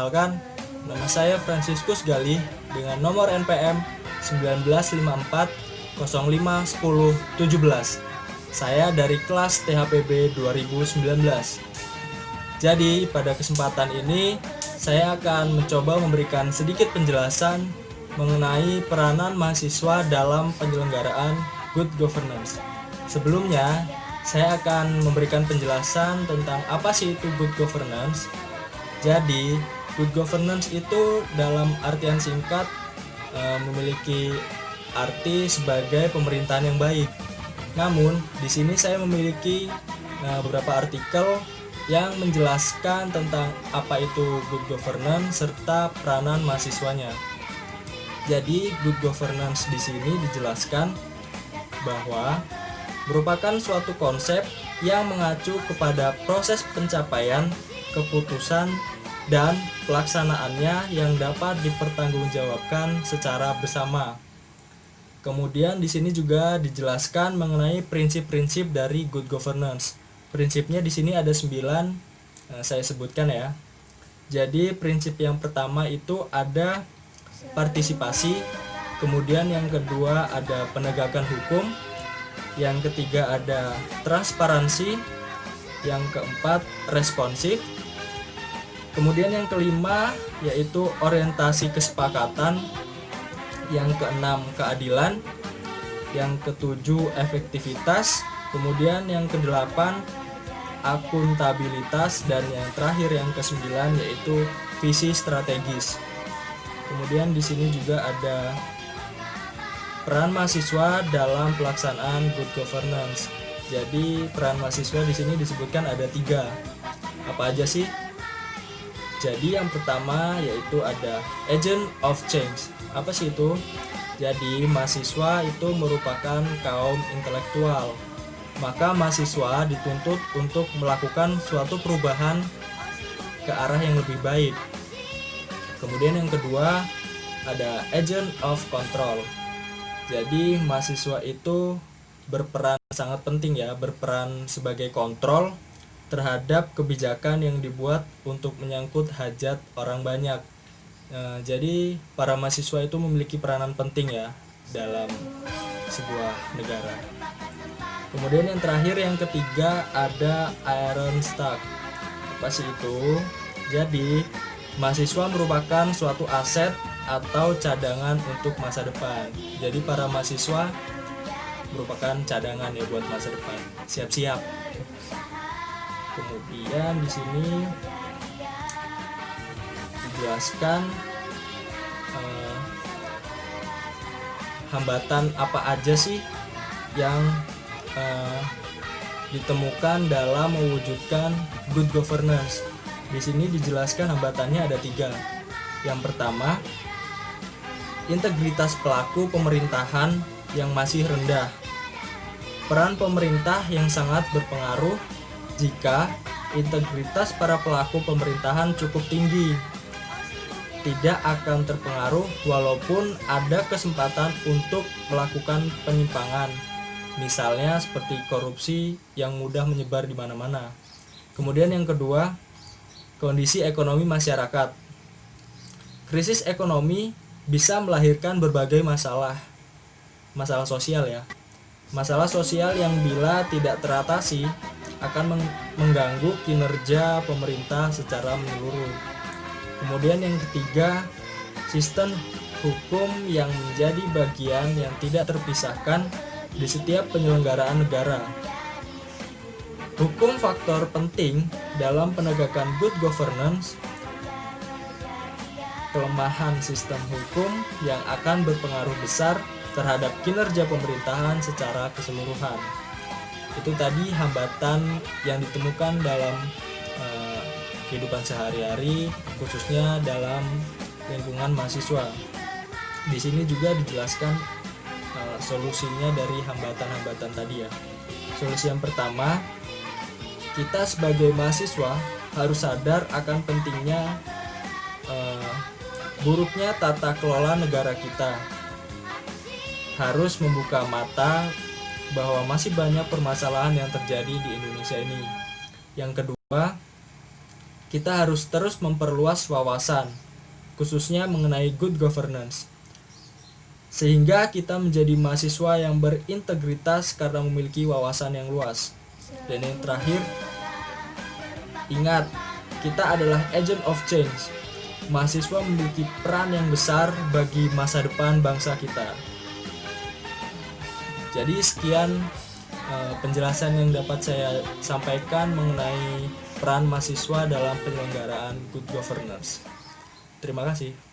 Perkenalkan, nama saya Franciscus Galih dengan nomor NPM 1954051017. Saya dari kelas THPB 2019. Jadi, pada kesempatan ini saya akan mencoba memberikan sedikit penjelasan mengenai peranan mahasiswa dalam penyelenggaraan good governance. Sebelumnya, saya akan memberikan penjelasan tentang apa sih itu good governance. Jadi, good governance itu dalam artian singkat memiliki arti sebagai pemerintahan yang baik. Namun, di sini saya memiliki beberapa artikel yang menjelaskan tentang apa itu good governance serta peranan mahasiswanya. Jadi, good governance di sini dijelaskan bahwa merupakan suatu konsep yang mengacu kepada proses pencapaian keputusan dan pelaksanaannya yang dapat dipertanggungjawabkan secara bersama. Kemudian di sini juga dijelaskan mengenai prinsip-prinsip dari good governance. Prinsipnya di sini ada 9, saya sebutkan ya. Jadi prinsip yang pertama itu ada partisipasi, kemudian yang kedua ada penegakan hukum, yang ketiga ada transparansi, yang keempat responsif, kemudian yang kelima yaitu orientasi kesepakatan, yang keenam keadilan, yang ketujuh efektivitas, kemudian yang kedelapan akuntabilitas, dan yang terakhir yang kesembilan yaitu visi strategis. Kemudian di sini juga ada peran mahasiswa dalam pelaksanaan good governance. Jadi peran mahasiswa di sini disebutkan ada 3. Apa aja sih? Jadi yang pertama yaitu ada agent of change. Apa sih itu? Jadi mahasiswa itu merupakan kaum intelektual. Maka mahasiswa dituntut untuk melakukan suatu perubahan ke arah yang lebih baik. Kemudian yang kedua ada agent of control. Jadi mahasiswa itu berperan sangat penting ya, berperan sebagai kontrol terhadap kebijakan yang dibuat untuk menyangkut hajat orang banyak. Jadi para mahasiswa itu memiliki peranan penting ya dalam sebuah negara. Kemudian yang terakhir yang ketiga ada iron stock. Apa sih itu? Jadi mahasiswa merupakan suatu aset atau cadangan untuk masa depan. Jadi para mahasiswa merupakan cadangan ya buat masa depan. Siap-siap. Kemudian di sini dijelaskan hambatan apa aja sih yang ditemukan dalam mewujudkan good governance. Di sini dijelaskan hambatannya ada 3. Yang pertama, integritas pelaku pemerintahan yang masih rendah. Peran pemerintah yang sangat berpengaruh jika integritas para pelaku pemerintahan cukup tinggi. Tidak akan terpengaruh walaupun ada kesempatan untuk melakukan penyimpangan. Misalnya seperti korupsi yang mudah menyebar di mana-mana. Kemudian yang kedua, kondisi ekonomi masyarakat. Krisis ekonomi bisa melahirkan berbagai masalah sosial ya. Masalah sosial yang bila tidak teratasi akan mengganggu kinerja pemerintah secara menyeluruh. Kemudian yang ketiga, sistem hukum yang menjadi bagian yang tidak terpisahkan di setiap penyelenggaraan negara. Hukum faktor penting dalam penegakan good governance. Kelemahan sistem hukum yang akan berpengaruh besar terhadap kinerja pemerintahan secara keseluruhan. Itu tadi hambatan yang ditemukan dalam kehidupan sehari-hari, khususnya dalam lingkungan mahasiswa. Di sini juga dijelaskan solusinya dari hambatan-hambatan tadi ya. Solusi yang pertama, kita sebagai mahasiswa harus sadar akan pentingnya buruknya tata kelola negara kita. Harus membuka mata bahwa masih banyak permasalahan yang terjadi di Indonesia ini. Yang kedua, kita harus terus memperluas wawasan, khususnya mengenai good governance, sehingga kita menjadi mahasiswa yang berintegritas karena memiliki wawasan yang luas. Dan yang terakhir, ingat, kita adalah agent of change. Mahasiswa memiliki peran yang besar bagi masa depan bangsa kita. Jadi sekian penjelasan yang dapat saya sampaikan mengenai peran mahasiswa dalam penyelenggaraan good governance. Terima kasih.